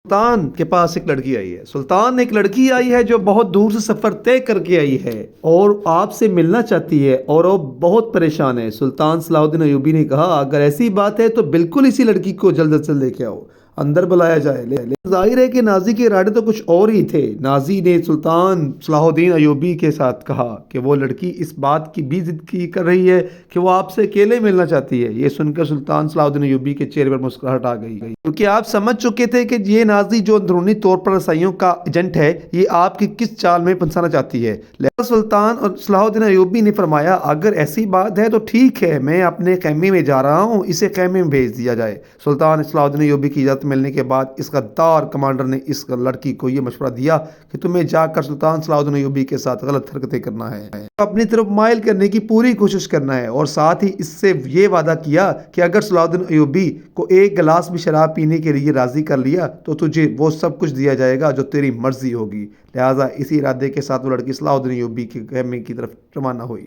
سلطان کے پاس ایک لڑکی آئی ہے. سلطان ایک لڑکی آئی ہے جو بہت دور سے سفر طے کر کے آئی ہے اور آپ سے ملنا چاہتی ہے اور وہ بہت پریشان ہے. سلطان صلاح الدین ایوبی نے کہا اگر ایسی بات ہے تو بالکل اسی لڑکی کو جلد از جلد لے کے آؤ, اندر بلایا جائے. ظاہر ہے کہ نازی کے ارادے تو کچھ اور ہی تھے. نازی نے سلطان صلاح الدین ایوبی کے ساتھ کہا کہ وہ لڑکی اس بات کی بھی ضد کی کر رہی ہے کہ وہ آپ سے اکیلے ملنا چاہتی ہے. یہ سن کر سلطان صلاح الدین ایوبی کے چہرے پر مسکراہٹ آ گئی کیونکہ آپ سمجھ چکے تھے کہ یہ نازی جو اندرونی طور پر رسائیوں کا ایجنٹ ہے یہ آپ کی کس چال میں پھنسانا چاہتی ہے. لہذا سلطان اور صلاح الدین ایوبی نے فرمایا اگر ایسی بات ہے تو ٹھیک ہے, میں اپنے خیمے میں جا رہا ہوں, اسے خیمے میں بھیج دیا جائے. سلطان صلاح الدین ایوبی کی اجازت ملنے کے بعد اس غدار کمانڈر نے اس لڑکی کو یہ مشورہ دیا کہ تمہیں جا کر سلطان صلاح الدین ایوبی کے ساتھ غلط حرکتیں کرنا ہے, اپنی طرف مائل کرنے کی پوری کوشش کرنا ہے, اور ساتھ ہی اس سے یہ وعدہ کیا کہ اگر صلاح الدین ایوبی کو ایک گلاس بھی شراب پینے کے لیے راضی کر لیا تو تجھے وہ سب کچھ دیا جائے گا جو تیری مرضی ہوگی. لہٰذا اسی ارادے کے ساتھ وہ لڑکی صلاح الدین ایوبی کے خیمے کی طرف روانہ ہوئی.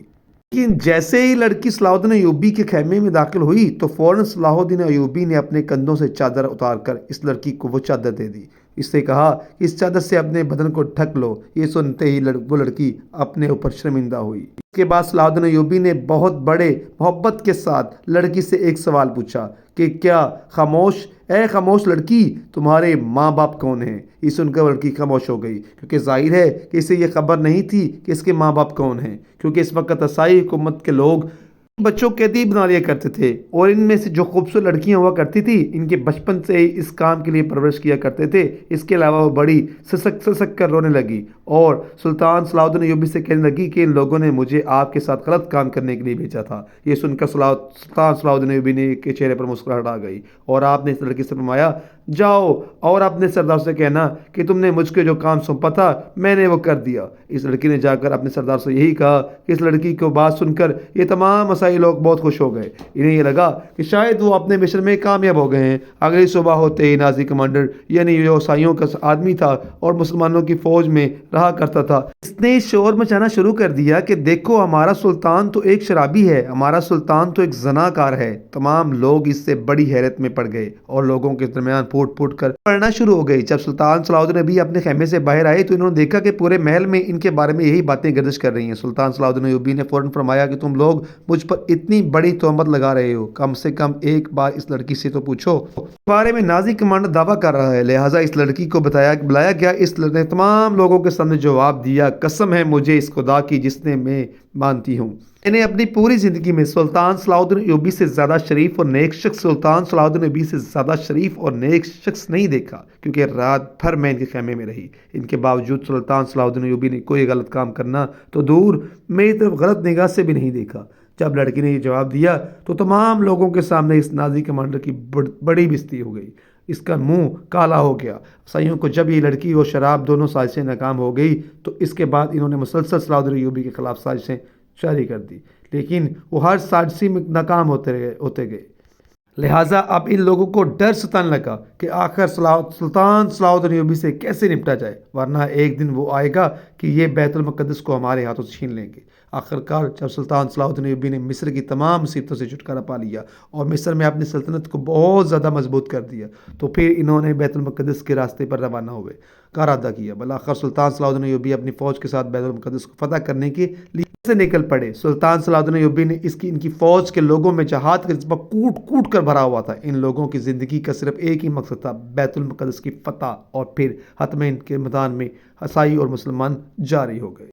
لیکن جیسے ہی لڑکی صلاح الدین ایوبی کے خیمے میں داخل ہوئی تو فوراً صلاح الدین ایوبی نے اپنے کندھوں سے چادر اتار کر اس لڑکی کو وہ چادر دے دی. اس سے کہا کہ اس چادر سے اپنے بدن کو ڈھک لو. یہ سنتے ہی وہ لڑکی اپنے اوپر شرمندہ ہوئی. اس کے بعد صلاح الدین ایوبی نے بہت بڑے محبت کے ساتھ لڑکی سے ایک سوال پوچھا کہ کیا اے خاموش لڑکی, تمہارے ماں باپ کون ہیں؟ یہ سن کر لڑکی خاموش ہو گئی کیونکہ ظاہر ہے کہ اسے یہ خبر نہیں تھی کہ اس کے ماں باپ کون ہیں, کیونکہ اس وقت عیسائی حکومت کے لوگ بچوں قیدی بنا لیا کرتے تھے اور ان میں سے جو خوبصورت لڑکیاں ہوا کرتی تھی ان کے بچپن سے ہی اس کام کے لیے پرورش کیا کرتے تھے. اس کے علاوہ وہ بڑی سسک کر رونے لگی اور سلطان صلاح الدین ایوبی سے کہنے لگی کہ ان لوگوں نے مجھے آپ کے ساتھ غلط کام کرنے کے لیے بھیجا تھا. یہ سن کر سلطان صلاح الدین ایوبی کے چہرے پر مسکراہٹ آ گئی اور آپ نے اس لڑکی سے فرمایا جاؤ اور اپنے سردار سے کہنا کہ تم نے مجھ کو جو کام سونپا تھا میں نے وہ کر دیا. اس لڑکی نے جا کر اپنے سردار سے یہی کہا کہ اس لڑکی کو بات سن کر یہ تمام عیسائی لوگ بہت خوش ہو گئے. انہیں یہ لگا کہ شاید وہ اپنے مشن میں کامیاب ہو گئے ہیں. اگلی صبح ہوتے ہی نازی کمانڈر یعنی جو عیسائیوں کا آدمی تھا اور مسلمانوں کی فوج میں رہا کرتا تھا, اس نے شور مچانا شروع کر دیا کہ دیکھو ہمارا سلطان تو ایک شرابی ہے, ہمارا سلطان تو ایک زناکار ہے. تمام لوگ اس سے بڑی حیرت میں پڑ گئے اور لوگوں کے درمیان پھوٹ کر پڑنا شروع ہو گئی. جب سلطان صلاح الدین ایوبی اپنے خیمے سے باہر آئے تو انہوں نے دیکھا کہ پورے محل میں ان کے بارے میں یہی باتیں گردش کر رہی ہیں. سلطان صلاح الدین ایوبی نے فوراً فرمایا کہ تم لوگ مجھ پر اتنی بڑی تہمت لگا رہے ہو, کم سے کم ایک بار اس لڑکی سے تو پوچھو. اس بارے میں نازی کمانڈر دعویٰ کر رہا ہے, لہٰذا اس لڑکی کو بلایا گیا. اس نے تمام لوگوں کے سامنے جواب دیا قسم ہے مجھے اس خدا کی جس نے میں مانتی ہوں, میں نے اپنی پوری زندگی میں سلطان صلاح الدین ایوبی سے زیادہ شریف اور نیک شخص نہیں دیکھا, کیونکہ رات بھر میں ان کے خیمے میں رہی. ان کے باوجود سلطان صلاح الدین ایوبی نے کوئی غلط کام کرنا تو دور میری طرف غلط نگاہ سے بھی نہیں دیکھا. جب لڑکی نے یہ جواب دیا تو تمام لوگوں کے سامنے اس نازی کمانڈر کی بڑی بےزتی ہو گئی. اس کا منہ کالا ہو گیا. عیسائیوں کو جب یہ لڑکی اور شراب دونوں سازشیں ناکام ہو گئی تو اس کے بعد انہوں نے مسلسل صلاح الدین ایوبی کے خلاف سازشیں جاری کر دی, لیکن وہ ہر سازش میں ناکام ہوتے گئے. لہٰذا اب ان لوگوں کو ڈر ستانے لگا کہ آخر سلطان صلاح الدین ایوبی سے کیسے نپٹا جائے, ورنہ ایک دن وہ آئے گا کہ یہ بیت المقدس کو ہمارے ہاتھوں سے چھین لیں گے. آخرکار جب سلطان صلاح الدین ایوبی نے مصر کی تمام مصیبتوں سے چھٹکارا پا لیا اور مصر میں اپنی سلطنت کو بہت زیادہ مضبوط کر دیا تو پھر انہوں نے بیت المقدس کے راستے پر روانہ ہوئے کا ارادہ کیا. بالآخر سلطان صلاح الدین ایوبی اپنی فوج کے ساتھ بیت المقدس کو فتح کرنے کے لیے سے نکل پڑے. سلطان صلاح الدین ایوبی نے ان کی فوج کے لوگوں میں جہاد کا جذبہ کوٹ کر بھرا ہوا تھا. ان لوگوں کی زندگی کا صرف ایک ہی مقصد تھا, بیت المقدس کی فتح, اور پھر حتمین کے میدان میں عیسائی اور مسلمان جاری ہو گئے.